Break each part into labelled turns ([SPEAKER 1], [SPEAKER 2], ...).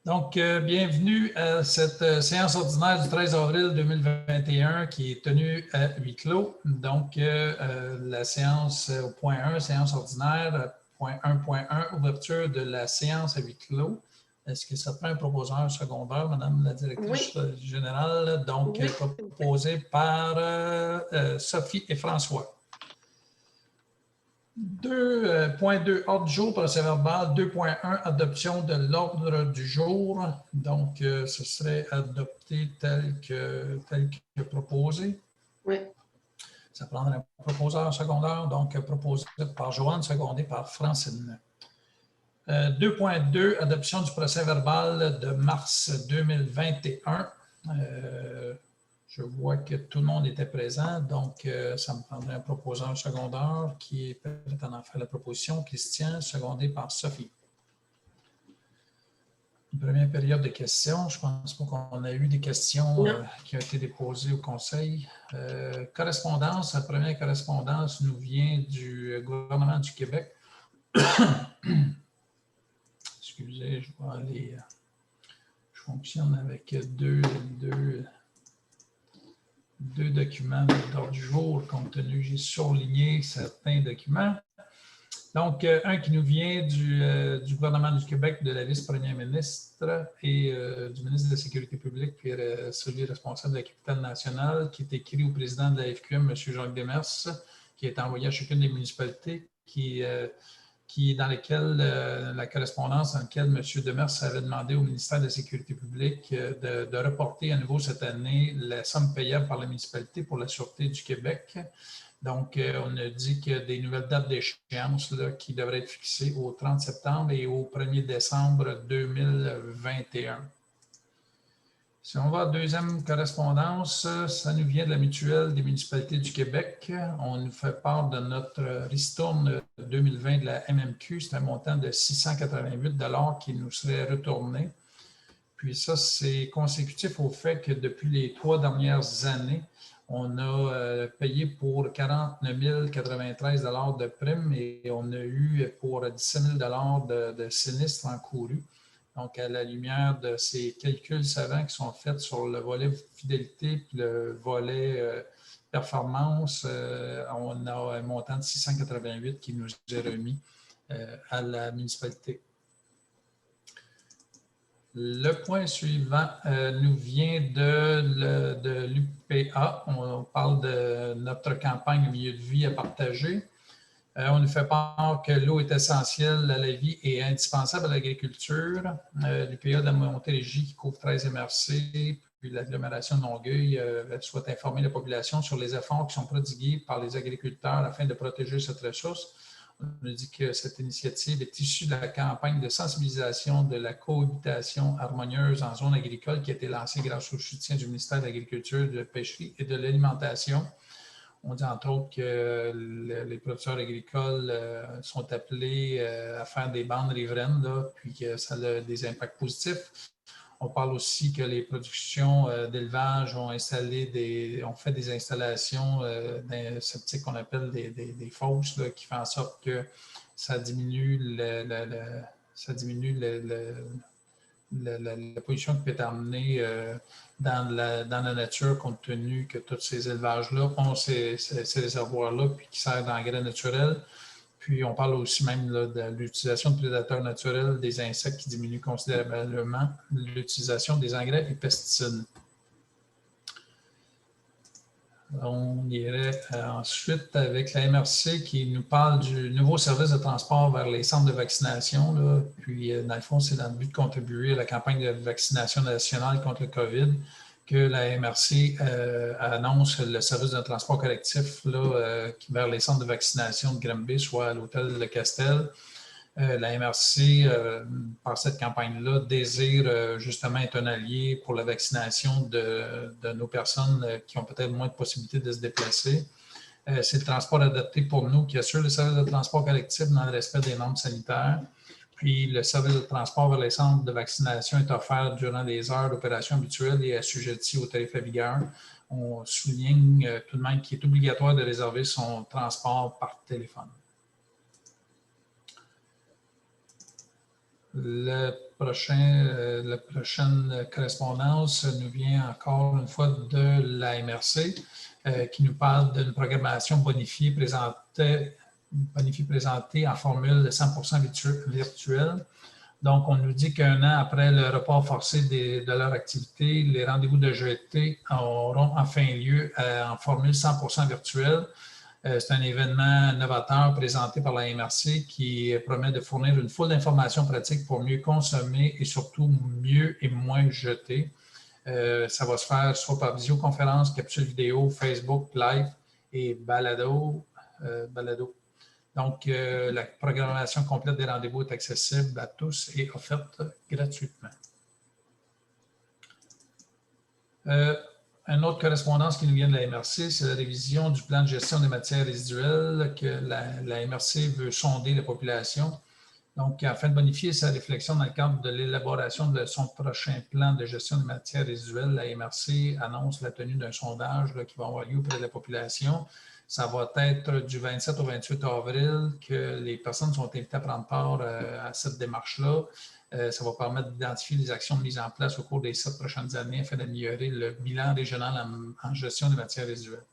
[SPEAKER 1] Donc, bienvenue à cette séance ordinaire du 13 avril 2021 qui est tenue à huis clos. Donc, la séance au point 1, séance ordinaire, point 1.1, ouverture de la séance à huis clos. Est-ce que ça prend un proposeur secondaire, Madame la directrice générale? Donc, proposé par Sophie et François. 2.2, ordre du jour, procès-verbal. 2.1, adoption de l'ordre du jour. Donc, ce serait adopté tel que proposé.
[SPEAKER 2] Oui.
[SPEAKER 1] Ça prendrait un proposeur secondaire, donc proposé par Joanne, secondé par Francine. 2.2, adoption du procès-verbal de mars 2021. Je vois que tout le monde était présent, donc ça me prendrait un proposeur secondaire qui est prêt à en faire la proposition. Christian, secondé par Sophie. Une première période de questions. Je pense pas qu'on a eu des questions qui ont été déposées au Conseil. Correspondance. La première correspondance nous vient du gouvernement du Québec. Excusez, je vais aller... Je fonctionne avec deux documents d'ordre du jour, compte tenu que j'ai surligné certains documents. Donc, un qui nous vient du gouvernement du Québec, de la vice-première ministre et du ministre de la Sécurité publique, puis celui responsable de la capitale nationale, qui est écrit au président de la FQM, M. Jacques Demers, qui est envoyé à chacune des municipalités, dans lesquelles la correspondance dans laquelle M. Demers avait demandé au ministère de la Sécurité publique de reporter à nouveau cette année la somme payable par la municipalité pour la Sûreté du Québec. Donc, on a dit qu'il y a des nouvelles dates d'échéance qui devraient être fixées au 30 septembre et au 1er décembre 2021. Si on va à la deuxième correspondance, ça nous vient de la mutuelle des municipalités du Québec. On nous fait part de notre ristourne 2020 de la MMQ. C'est un montant de 688 $ qui nous serait retourné. Puis ça, c'est consécutif au fait que depuis les 3 dernières années, on a payé pour 49 093 $ de primes et on a eu pour 17 000 $ de sinistres encourus. Donc, à la lumière de ces calculs savants qui sont faits sur le volet fidélité et le volet performance, on a un montant de 688 qui nous est remis à la municipalité. Le point suivant nous vient de l'UPA. On parle de notre campagne milieu de vie à partager. On nous fait part que l'eau est essentielle à la vie et indispensable à l'agriculture. L'UPA de la Montérégie, qui couvre 13 MRC, puis l'agglomération de Longueuil, souhaite informer la population sur les efforts qui sont prodigués par les agriculteurs afin de protéger cette ressource. On a dit que cette initiative est issue de la campagne de sensibilisation de la cohabitation harmonieuse en zone agricole qui a été lancée grâce au soutien du ministère de l'Agriculture, de la Pêcherie et de l'Alimentation. On dit entre autres que les producteurs agricoles sont appelés à faire des bandes riveraines, puis que ça a des impacts positifs. On parle aussi que les productions d'élevage ont fait des installations septiques qu'on appelle des fosses, qui font en sorte que ça diminue la pollution qui peut être amenée dans la nature, compte tenu que tous ces élevages-là ont ces réservoirs-là, puis qui servent d'engrais naturel. Puis, on parle aussi même de l'utilisation de prédateurs naturels, des insectes qui diminuent considérablement l'utilisation des engrais et pesticides. On irait ensuite avec la MRC qui nous parle du nouveau service de transport vers les centres de vaccination. Puis, dans le fond, c'est dans le but de contribuer à la campagne de vaccination nationale contre le COVID que la MRC annonce le service de transport collectif vers les centres de vaccination de Granby, soit à l'hôtel de Castel. La MRC, par cette campagne-là, désire justement être un allié pour la vaccination de nos personnes qui ont peut-être moins de possibilités de se déplacer. C'est le transport adapté pour nous qui assure le service de transport collectif dans le respect des normes sanitaires. Puis, le service de transport vers les centres de vaccination est offert durant les heures d'opération habituelles et assujetti au tarif à vigueur. On souligne tout de même qu'il est obligatoire de réserver son transport par téléphone. La prochaine correspondance nous vient encore une fois de la MRC qui nous parle d'une programmation bonifiée présentée en formule de 100% virtuelle. Donc, on nous dit qu'un an après le report forcé de leur activité, les rendez-vous de GT auront enfin lieu en formule 100% virtuelle. C'est un événement novateur présenté par la MRC qui promet de fournir une foule d'informations pratiques pour mieux consommer et surtout mieux et moins jeter. Ça va se faire soit par visioconférence, capsule vidéo, Facebook, live et balado. Donc, la programmation complète des rendez-vous est accessible à tous et offerte gratuitement. Une autre correspondance qui nous vient de la MRC, c'est la révision du plan de gestion des matières résiduelles que la MRC veut sonder la population. Donc, afin de bonifier sa réflexion dans le cadre de l'élaboration de son prochain plan de gestion des matières résiduelles, la MRC annonce la tenue d'un sondage qui va avoir lieu auprès de la population. Ça va être du 27 au 28 avril que les personnes sont invitées à prendre part à cette démarche-là. Ça va permettre d'identifier les actions mises en place au cours des 7 prochaines années afin d'améliorer le bilan régional en gestion des matières résiduelles.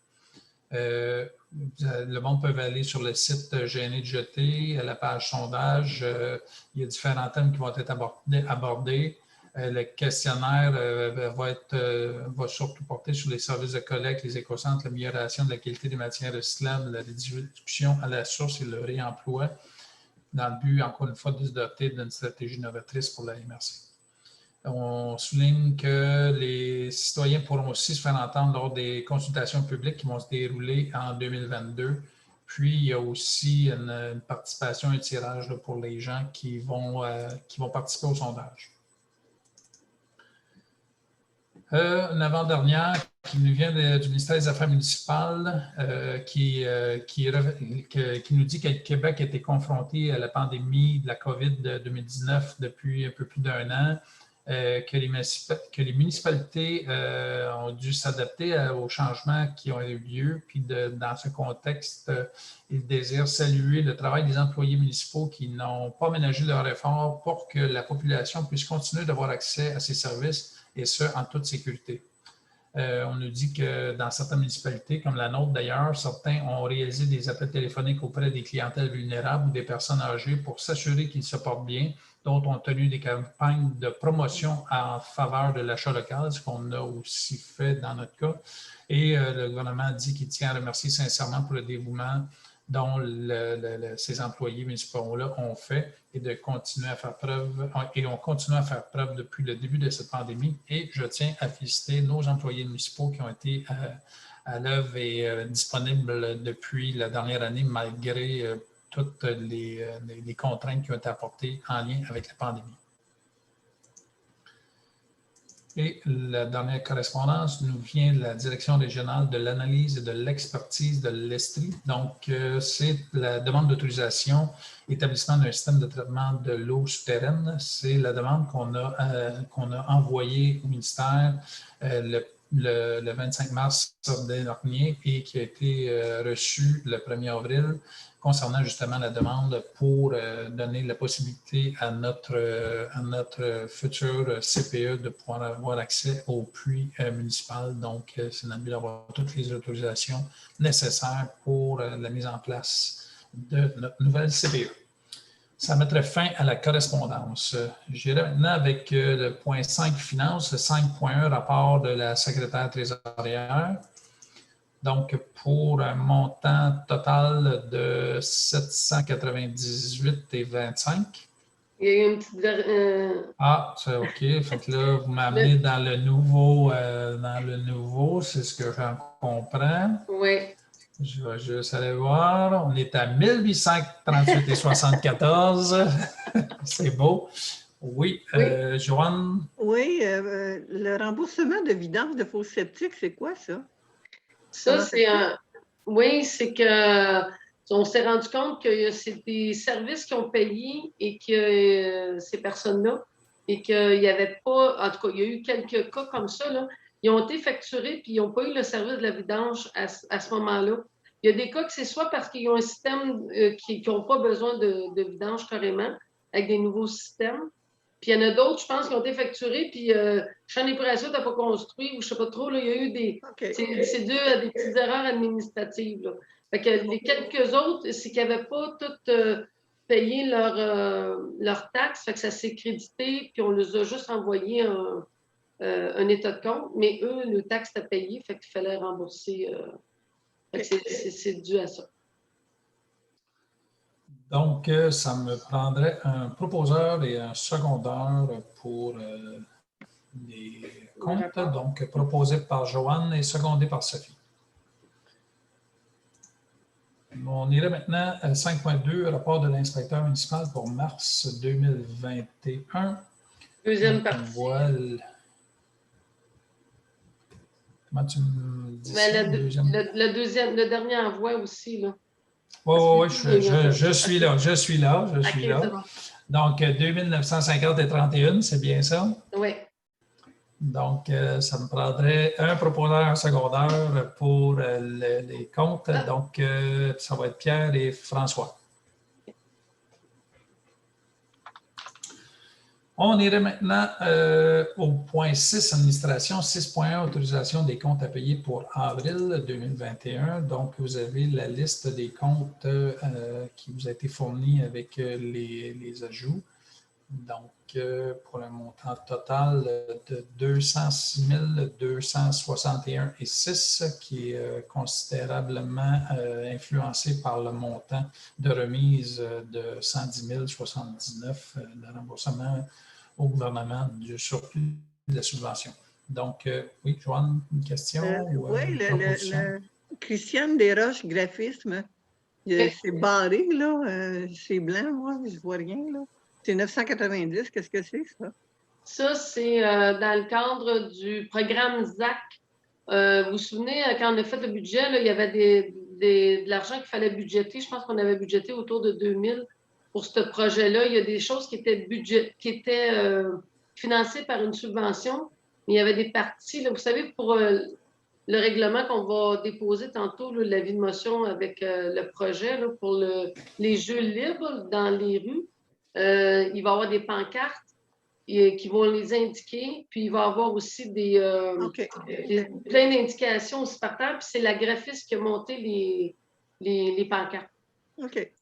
[SPEAKER 1] Le monde peut aller sur le site Gêné de jeter, à la page sondage. Il y a différents thèmes qui vont être abordés. Le questionnaire va surtout porter sur les services de collecte, les écocentres, l'amélioration de la qualité des matières recyclables, la réduction à la source et le réemploi, dans le but, encore une fois, de se doter d'une stratégie novatrice pour la MRC. On souligne que les citoyens pourront aussi se faire entendre lors des consultations publiques qui vont se dérouler en 2022. Puis, il y a aussi une participation, un tirage pour les gens qui vont participer au sondage. Une avant-dernière qui nous vient du ministère des Affaires municipales qui nous dit que le Québec a été confronté à la pandémie de la COVID de 2019 depuis un peu plus d'un an, que les municipalités ont dû s'adapter aux changements qui ont eu lieu. Puis dans ce contexte, ils désirent saluer le travail des employés municipaux qui n'ont pas ménagé leur effort pour que la population puisse continuer d'avoir accès à ces services, et ce, en toute sécurité. On nous dit que dans certaines municipalités, comme la nôtre d'ailleurs, certains ont réalisé des appels téléphoniques auprès des clientèles vulnérables ou des personnes âgées pour s'assurer qu'ils se portent bien. D'autres ont tenu des campagnes de promotion en faveur de l'achat local, ce qu'on a aussi fait dans notre cas. Et le gouvernement dit qu'il tient à remercier sincèrement pour le dévouement dont ces employés municipaux-là ont fait et de continuer à faire preuve, et ont continué à faire preuve depuis le début de cette pandémie. Et je tiens à féliciter nos employés municipaux qui ont été à l'œuvre et disponibles depuis la dernière année, malgré toutes les contraintes qui ont été apportées en lien avec la pandémie. Et la dernière correspondance nous vient de la Direction régionale de l'analyse et de l'expertise de l'Estrie. Donc, c'est la demande d'autorisation établissement d'un système de traitement de l'eau souterraine. C'est la demande qu'on a envoyée au ministère le 25 mars dernier et qui a été reçue le 1er avril concernant justement la demande pour donner la possibilité à notre futur CPE de pouvoir avoir accès au puits municipal. Donc, c'est notre but d'avoir toutes les autorisations nécessaires pour la mise en place de notre nouvelle CPE. Ça mettrait fin à la correspondance. J'irai maintenant avec le point 5 finances, 5.1 rapport de la secrétaire trésorière. Donc, pour un montant total de 798,25.
[SPEAKER 2] Il y a eu une petite...
[SPEAKER 1] Ah, c'est OK. Fait que là, vous m'amenez dans le nouveau, c'est ce que j'en comprends.
[SPEAKER 2] Oui.
[SPEAKER 1] Je vais juste aller voir. On est à 1838,74. C'est beau. Oui, Joanne?
[SPEAKER 3] Oui, le remboursement de vidange de fosse septique, c'est quoi ça?
[SPEAKER 2] Ça, c'est un... Oui, c'est que on s'est rendu compte que c'est des services qui ont payé et que ces personnes-là, et qu'il n'y avait pas... En tout cas, il y a eu quelques cas comme ça, là. Ils ont été facturés puis ils n'ont pas eu le service de la vidange à ce moment-là. Il y a des cas que c'est soit parce qu'ils ont un système qui n'ont pas besoin de vidange carrément, avec des nouveaux systèmes. Puis il y en a d'autres, je pense, qui ont été facturés, puis Champ des Prairies n'a pas construit, ou je ne sais pas trop, là, il y a eu des.
[SPEAKER 3] OK.
[SPEAKER 2] C'est dû à des petites erreurs administratives. Là. Fait que les quelques autres, c'est qu'ils n'avaient pas toutes payé leurs taxes, fait que ça s'est crédité, puis on les a juste envoyé un état de compte, mais eux, le taxe à payer, fait qu'il fallait rembourser. C'est dû à ça.
[SPEAKER 1] Donc, ça me prendrait un proposeur et un secondeur pour les comptes, donc proposé par Joanne et secondé par Sophie. On irait maintenant à 5.2, rapport de l'inspecteur municipal pour mars 2021.
[SPEAKER 2] Deuxième partie.
[SPEAKER 1] Comment tu me dis
[SPEAKER 2] Mais
[SPEAKER 1] ça?
[SPEAKER 2] le dernier envoi aussi, là.
[SPEAKER 1] Oui, je suis là.
[SPEAKER 2] Bon.
[SPEAKER 1] Donc, 2950 et 31, c'est bien ça?
[SPEAKER 2] Oui.
[SPEAKER 1] Donc, ça me prendrait un proposeur secondaire pour les comptes. Donc, ça va être Pierre et François. On irait maintenant au point 6, administration, 6.1, autorisation des comptes à payer pour avril 2021. Donc, vous avez la liste des comptes qui vous a été fournie avec les ajouts. Donc, pour un montant total de 206 261,6 qui est considérablement influencé par le montant de remise de 110 079 de remboursement au gouvernement du surplus de la subvention. Donc, oui, Joanne, une question ou
[SPEAKER 3] oui,
[SPEAKER 1] une proposition?
[SPEAKER 3] Christiane Desroches, graphisme, c'est barré, là, c'est blanc, moi, je ne vois rien, là. C'est 990, qu'est-ce que c'est, ça?
[SPEAKER 2] Ça, c'est dans le cadre du programme ZAC. Vous vous souvenez, quand on a fait le budget, là, il y avait de l'argent qu'il fallait budgéter. Je pense qu'on avait budgété autour de 2000 pour ce projet-là. Il y a des choses qui étaient financées par une subvention. Mais il y avait des parties, là, vous savez, pour le règlement qu'on va déposer tantôt, là, l'avis de motion avec le projet là, pour les jeux libres dans les rues. Il va y avoir des pancartes qui vont les indiquer, puis il va y avoir aussi plein d'indications aussi par terre, puis c'est la graphiste qui a monté les pancartes.
[SPEAKER 3] OK.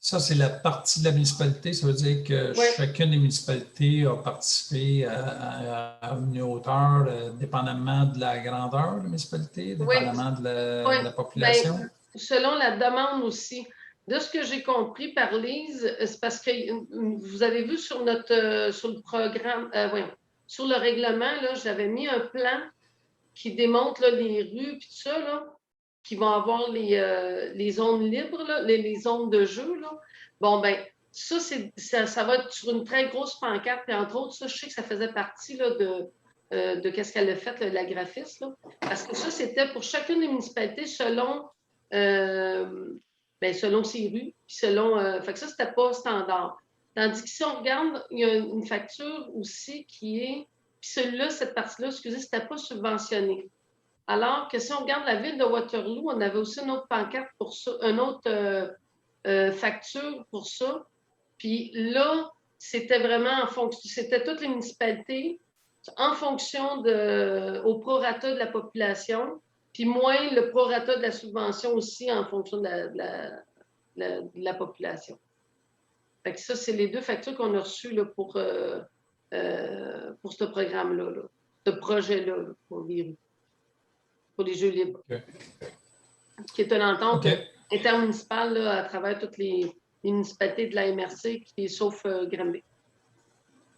[SPEAKER 1] Ça, c'est la partie de la municipalité. Ça veut dire que chacune des municipalités a participé à une hauteur, dépendamment de la grandeur de la municipalité, dépendamment de la population.
[SPEAKER 2] Bien, selon la demande aussi. De ce que j'ai compris par Lise, c'est parce que vous avez vu sur le programme, sur le règlement, là, j'avais mis un plan qui démontre là, les rues et tout ça, là, qui vont avoir les zones libres, là, les zones de jeu. Là. Bon, ben, ça va être sur une très grosse pancarte. Puis entre autres, ça, je sais que ça faisait partie là, de qu'est-ce qu'elle a fait, là, la graphiste. Là. Parce que ça, c'était pour chacune des municipalités selon ses rues, puis selon. Fait que ça, c'était pas standard. Tandis que si on regarde, il y a une facture aussi qui est. Puis celui-là, cette partie-là, excusez, c'était pas subventionné. Alors que si on regarde la ville de Waterloo, on avait aussi une autre pancarte pour ça, une autre facture pour ça. Puis là, c'était vraiment en fonction, c'était toutes les municipalités en fonction au prorata de la population, puis moins le prorata de la subvention aussi en fonction de la population. Fait que ça, c'est les deux factures qu'on a reçues là, pour ce programme-là, là, ce projet-là là, pour les jeux libres.
[SPEAKER 1] Okay.
[SPEAKER 2] Qui est une entente intermunicipale là, à travers toutes les municipalités de la MRC, sauf Granby.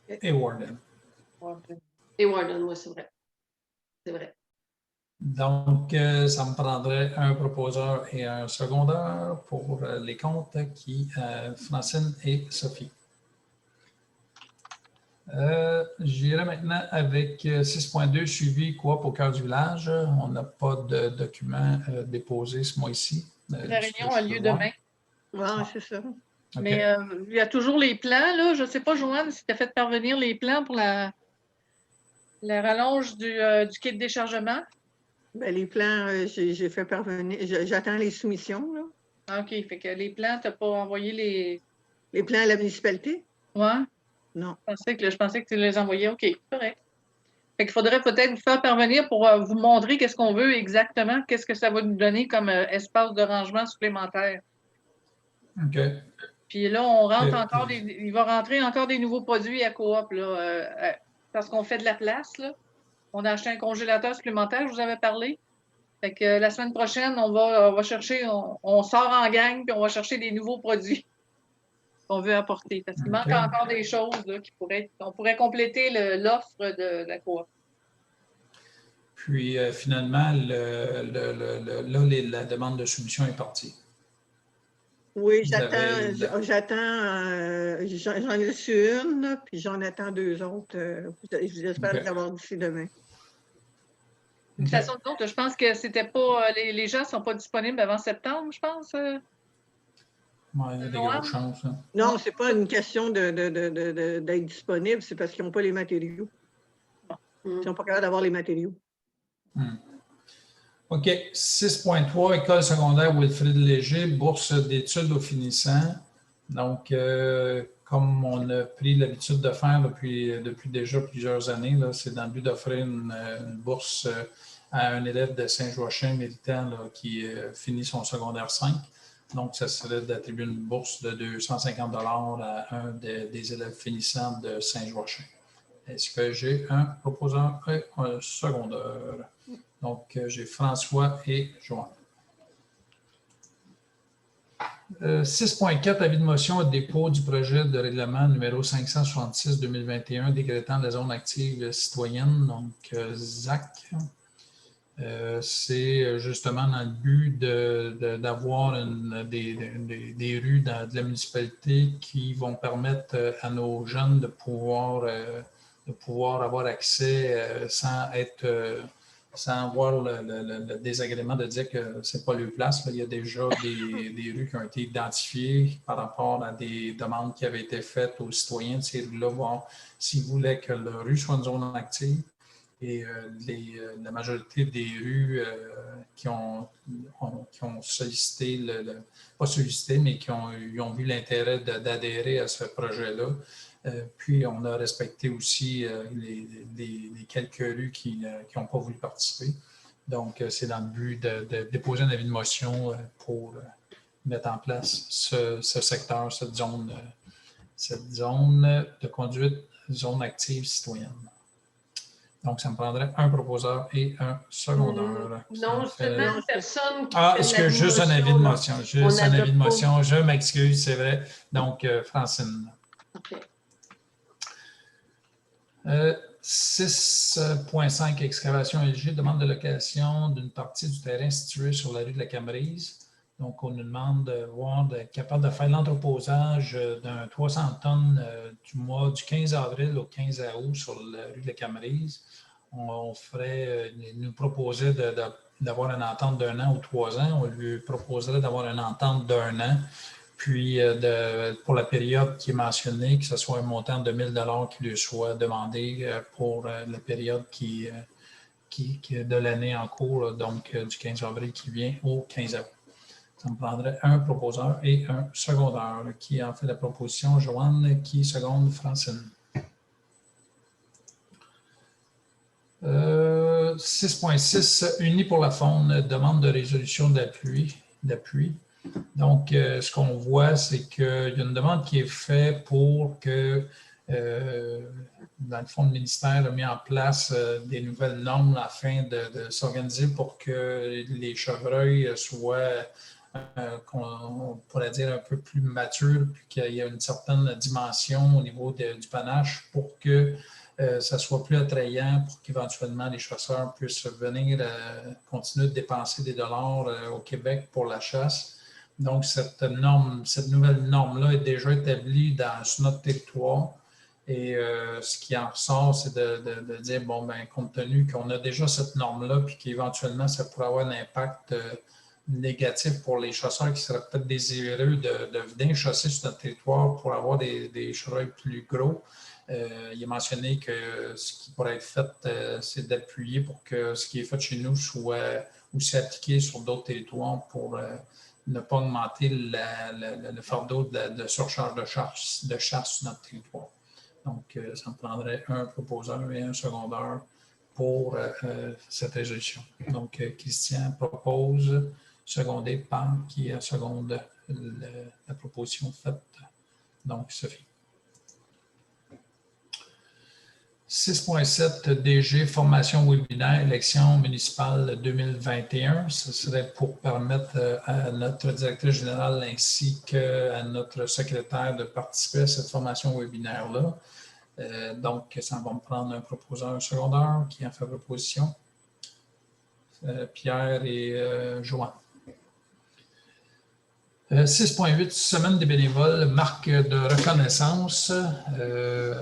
[SPEAKER 1] Et Warden.
[SPEAKER 2] Et Warden, oui, c'est vrai. C'est vrai.
[SPEAKER 1] Donc, ça me prendrait un proposeur et un secondeur pour les comptes Francine et Sophie. J'irai maintenant avec 6.2, suivi coop au cœur du village. On n'a pas de document déposé ce mois-ci.
[SPEAKER 4] La réunion a lieu demain.
[SPEAKER 3] Oui, c'est ça.
[SPEAKER 1] Okay.
[SPEAKER 4] Mais il y a toujours les plans. Là. Je ne sais pas, Joanne, si tu as fait parvenir les plans pour la rallonge du quai de déchargement.
[SPEAKER 3] Bien, les plans, j'ai fait parvenir. J'attends les soumissions. Là.
[SPEAKER 4] OK. Fait que les plans, tu n'as pas envoyé les.
[SPEAKER 3] Les plans à la municipalité?
[SPEAKER 4] Ouais.
[SPEAKER 3] Non.
[SPEAKER 4] Je pensais que tu les envoyais. OK, correct. Fait qu'il faudrait peut-être vous faire parvenir pour vous montrer qu'est-ce qu'on veut exactement, qu'est-ce que ça va nous donner comme espace de rangement supplémentaire.
[SPEAKER 1] OK.
[SPEAKER 4] Puis là, on rentre
[SPEAKER 1] OK.
[SPEAKER 4] encore il va rentrer encore des nouveaux produits à coop, là, parce qu'on fait de la place, là. On a acheté un congélateur supplémentaire, je vous avais parlé. Fait que la semaine prochaine, on va chercher, on sort en gang, puis on va chercher des nouveaux produits qu'on veut apporter. Parce qu'il manque encore des choses là, on pourrait compléter l'offre de la coop.
[SPEAKER 1] Puis finalement, là, la demande de soumission est partie.
[SPEAKER 3] Oui,
[SPEAKER 1] Vous avez
[SPEAKER 3] j'en ai reçu une, là, puis j'en attends 2 autres. J'espère
[SPEAKER 1] OK.
[SPEAKER 3] l'avoir d'ici demain.
[SPEAKER 4] De toute façon, donc, je pense que c'était pas. Les gens ne sont pas disponibles avant septembre, je pense.
[SPEAKER 1] Ouais, il y a des grosses chances. Hein.
[SPEAKER 3] Non, c'est pas une question d'être disponible, c'est parce qu'ils n'ont pas les matériaux. Ils ne sont pas capables d'avoir les matériaux.
[SPEAKER 1] OK. 6.3, École secondaire Wilfrid Léger, bourse d'études aux finissants. Donc, comme on a pris l'habitude de faire depuis déjà plusieurs années, c'est dans le but d'offrir une bourse à un élève de Saint-Joachim méritant là, qui finit son secondaire 5. Donc, ça serait d'attribuer une bourse de 250 $ à un des élèves finissants de Saint-Joachim. Est-ce que j'ai un proposeur et un secondeur? Donc, j'ai François et Joanne. 6.4, avis de motion au dépôt du projet de règlement numéro 566-2021 décrétant la zone active citoyenne, donc ZAC. C'est justement dans le but d'avoir des rues de la municipalité qui vont permettre à nos jeunes de pouvoir avoir accès sans avoir le désagrément de dire que ce n'est pas leur place. Là, il y a déjà des rues qui ont été identifiées par rapport à des demandes qui avaient été faites aux citoyens de ces rues-là, voir s'ils voulaient que la rue soit une zone active. Et la majorité des rues qui ont sollicité, pas sollicité, mais qui ont vu l'intérêt d'adhérer à ce projet-là. Puis, on a respecté aussi les quelques rues qui n'ont pas voulu participer. Donc, c'est dans le but de déposer un avis de motion pour mettre en place ce secteur, cette zone de conduite, zone active citoyenne. Donc, ça me prendrait un proposeur et un secondeur.
[SPEAKER 2] Non, justement, personne qui
[SPEAKER 1] fait juste un avis de motion. Juste un avis de motion. Je m'excuse, c'est vrai. Donc, Francine.
[SPEAKER 2] OK.
[SPEAKER 1] 6.5, excavation LG, demande de location d'une partie du terrain situé sur la rue de la Camerise. Donc, on nous demande d'être capable de faire l'entreposage d'un 300 tonnes du 15 avril au 15 août sur la rue de la Camerise. Nous proposerait d'avoir une entente d'1 an ou 3 ans. On lui proposerait d'avoir une entente d'1 an. Puis, pour la période qui est mentionnée, que ce soit un montant de 1 000 $ qui lui soit demandé pour la période qui de l'année en cours, donc du 15 avril qui vient au 15 août. Ça me prendrait un proposeur et un secondeur. Qui en fait la proposition? Joanne, qui seconde? Francine. 6.6, Unis pour la faune, demande de résolution d'appui. Donc, ce qu'on voit, c'est qu'il y a une demande qui est faite pour que, dans le fond, le ministère a mis en place des nouvelles normes afin de s'organiser pour que les chevreuils soient, on pourrait dire, un peu plus matures, puis qu'il y ait une certaine dimension au niveau du panache pour que ça soit plus attrayant pour qu'éventuellement les chasseurs puissent venir continuer de dépenser des dollars au Québec pour la chasse. Donc, cette nouvelle norme-là est déjà établie sur notre territoire. Et ce qui en ressort, c'est de dire, bon, ben, compte tenu qu'on a déjà cette norme-là, puis qu'éventuellement, ça pourrait avoir un impact négatif pour les chasseurs qui seraient peut-être désireux de venir chasser sur notre territoire pour avoir des chevreuils plus gros. Il est mentionné que ce qui pourrait être fait, c'est d'appuyer pour que ce qui est fait chez nous soit aussi appliqué sur d'autres territoires pour ne pas augmenter le fardeau de surcharge de chasse sur notre territoire. Donc, ça me prendrait un proposeur et un secondeur pour cette résolution. Donc, Christian propose, secondé par qui seconde la proposition faite. Donc, Sophie. 6.7 DG, formation webinaire, élection municipale 2021. Ce serait pour permettre à notre directrice générale ainsi qu'à notre secrétaire de participer à cette formation webinaire-là. Donc, ça va me prendre un proposeur secondaire qui en fait proposition. Pierre et Joanne. 6.8, semaine des bénévoles, marque de reconnaissance.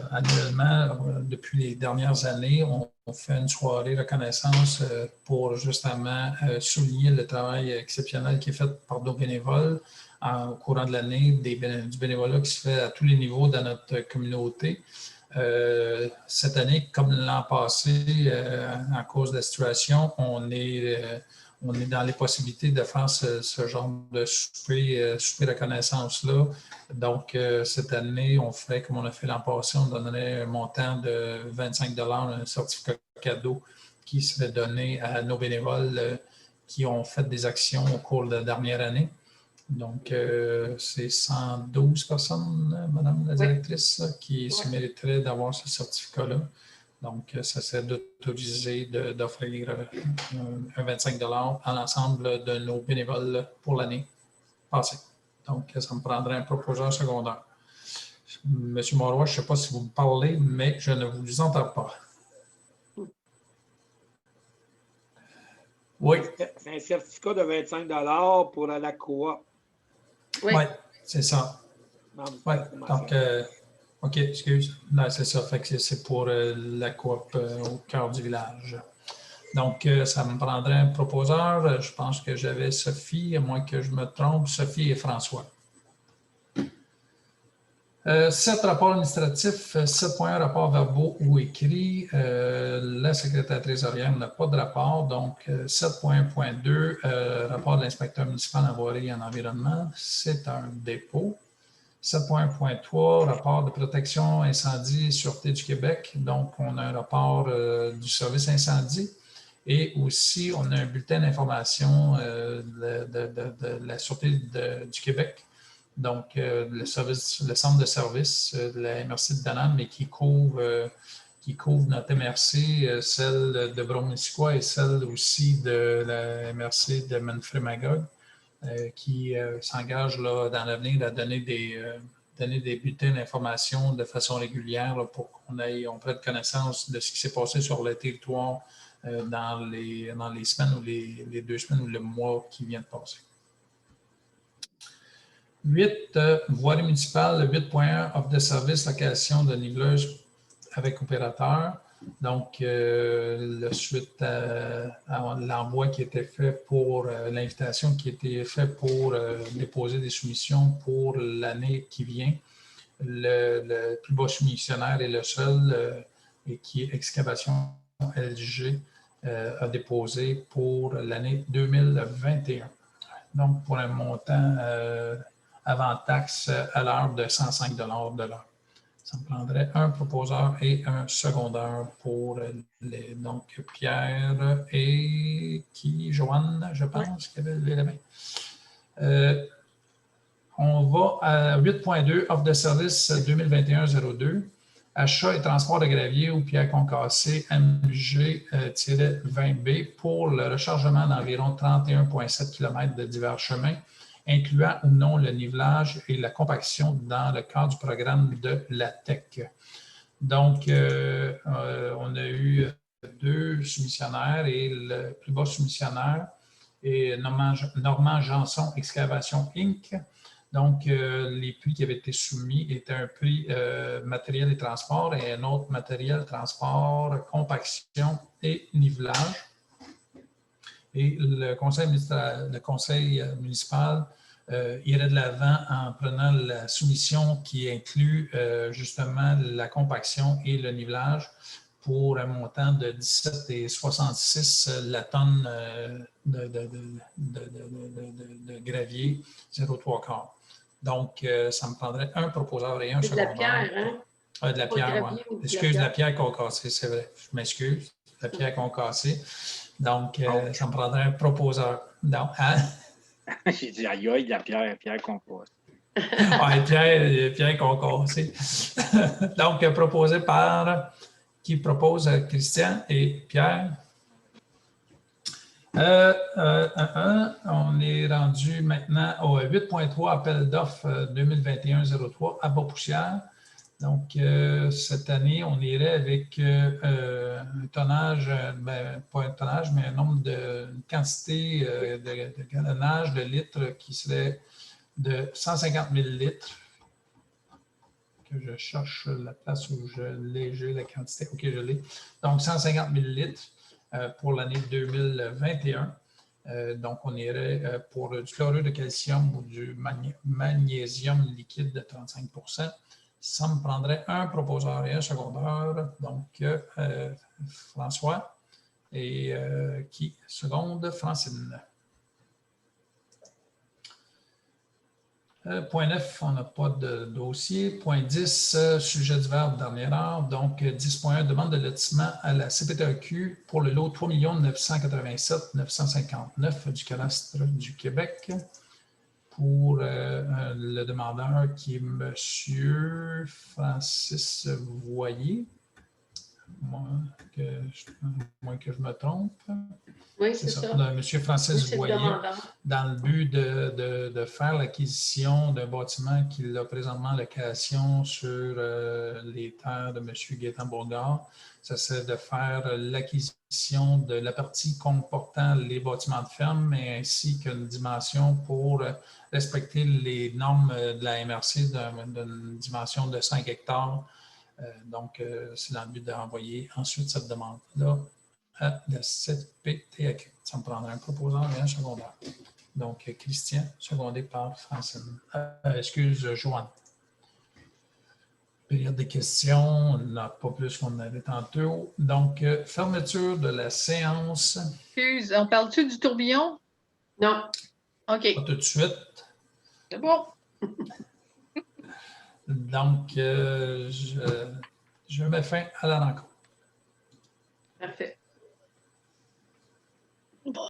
[SPEAKER 1] Annuellement, depuis les dernières années, on fait une soirée reconnaissance pour justement souligner le travail exceptionnel qui est fait par nos bénévoles au courant de l'année, du bénévolat qui se fait à tous les niveaux dans notre communauté. Cette année, comme l'an passé, à cause de la situation, on est dans les possibilités de faire ce genre de souper reconnaissance-là. Donc, cette année, on ferait comme on a fait l'an passé, on donnerait un montant de 25 $, un certificat cadeau qui serait donné à nos bénévoles qui ont fait des actions au cours de la dernière année. Donc, c'est 112 personnes, Madame la directrice, qui se mériteraient d'avoir ce certificat-là. Donc, ça serait d'autoriser d'offrir un 25 $ à l'ensemble de nos bénévoles pour l'année passée. Donc, ça me prendrait un proposeur secondaire. Monsieur Marois, je ne sais pas si vous me parlez, mais je ne vous entends pas. Oui.
[SPEAKER 5] C'est un certificat de 25 $ pour la coop.
[SPEAKER 1] Oui, c'est ça. Oui, donc... OK, excuse. Non, c'est ça. Fait que c'est pour la coop au cœur du village. Donc, ça me prendrait un proposeur. Je pense que j'avais Sophie, à moins que je me trompe, Sophie et François. 7 rapports administratifs, 7.1 rapports verbaux ou écrits. La secrétaire trésorière n'a pas de rapport. Donc, 7.1.2, rapport de l'inspecteur municipal en voirie et en environnement, c'est un dépôt. 7.1.3, rapport de protection incendie et sûreté du Québec. Donc, on a un rapport du service incendie et aussi on a un bulletin d'information de la sûreté du Québec. Donc, le centre de service de la MRC de Danam, mais qui couvre notre MRC, celle de Bromissiquoi et celle aussi de la MRC de Manfred-Magog. Qui s'engage dans l'avenir à donner des bulletins d'information de façon régulière là, pour qu'on prenne connaissance de ce qui s'est passé sur le territoire dans les semaines ou les 2 semaines ou le mois qui vient de passer. 8, voirie municipale, 8.1, offre de service, location de niveleuse avec opérateur. Donc, suite à l'envoi qui était fait pour l'invitation qui était faite pour déposer des soumissions pour l'année qui vient, le plus bas soumissionnaire est le seul et qui est Excavation LG a déposé pour l'année 2021. Donc, pour un montant avant taxe à l'heure de 105 $ de l'heure. Ça me prendrait un proposeur et un secondeur pour donc Pierre et Joanne, je pense, qui avait levé la main. On va à 8.2, offre de service 2021-02, achat et transport de gravier ou pierre concassée MG-20B pour le rechargement d'environ 31,7 km de divers chemins, incluant ou non le nivelage et la compaction dans le cadre du programme de la TEC. Donc, on a eu 2 soumissionnaires et le plus bas soumissionnaire est Normand Janson Excavation Inc. Donc, les prix qui avaient été soumis étaient un prix matériel et transport et un autre matériel, transport, compaction et nivelage. Et le conseil municipal irait de l'avant en prenant la soumission qui inclut justement la compaction et le nivelage pour un montant de 17,66 la tonne de gravier 0,3 quart. Donc, ça me prendrait un proposeur et un secondaire.
[SPEAKER 2] C'est de la pierre, hein?
[SPEAKER 1] De la pierre, oui. Excuse, la pierre concassée, c'est vrai. Je m'excuse. La pierre concassée. Donc, ça me prendrait un proposeur. Donc, hein?
[SPEAKER 5] J'ai dit, aïe, aïe, de la pierre concassée.
[SPEAKER 1] Oui, pierre concassée. Donc, proposé par... Qui propose Christian et Pierre. On est rendu maintenant au 8.3 appel d'offres 2021-03 à Bas-Poussière. Donc, cette année, on irait avec un tonnage, pas un tonnage, mais un nombre de quantité de gallonnage de litres qui serait de 150 000 litres. Que je cherche la place où j'ai la quantité. OK, je l'ai. Donc, 150 000 litres pour l'année 2021. Donc, on irait pour du chlorure de calcium ou du magnésium liquide de 35 %. Ça me prendrait un proposeur et un secondaire. Donc, François et qui seconde? Francine. Point 9, on n'a pas de dossier. Point 10, sujet divers de dernière heure. Donc, 10.1, demande de lotissement à la CPTAQ pour le lot 3 987 959 du cadastre du Québec. Pour le demandeur qui est M. Francis Voyer. Moins que je me trompe.
[SPEAKER 2] Oui, c'est ça.
[SPEAKER 1] M. Francis Voyer, dans le but de faire l'acquisition d'un bâtiment qu'il a présentement en location sur les terres de M. Gaétan Bourgard. Ça serait de faire l'acquisition de la partie comportant les bâtiments de ferme, mais ainsi qu'une dimension pour respecter les normes de la MRC d'une dimension de 5 hectares. Donc, c'est dans le but d'envoyer ensuite cette demande-là à la CPTAQ. Ça me prendra un proposant et un secondaire. Donc, Christian, secondé par Francine. Excuse, Joanne. Période de questions, on n'a pas plus qu'on avait tantôt. Donc, fermeture de la séance.
[SPEAKER 4] Excuse, on parle-tu du tourbillon?
[SPEAKER 2] Non.
[SPEAKER 4] OK.
[SPEAKER 1] Pas tout de suite.
[SPEAKER 4] C'est bon.
[SPEAKER 1] Donc, je mets fin à la rencontre.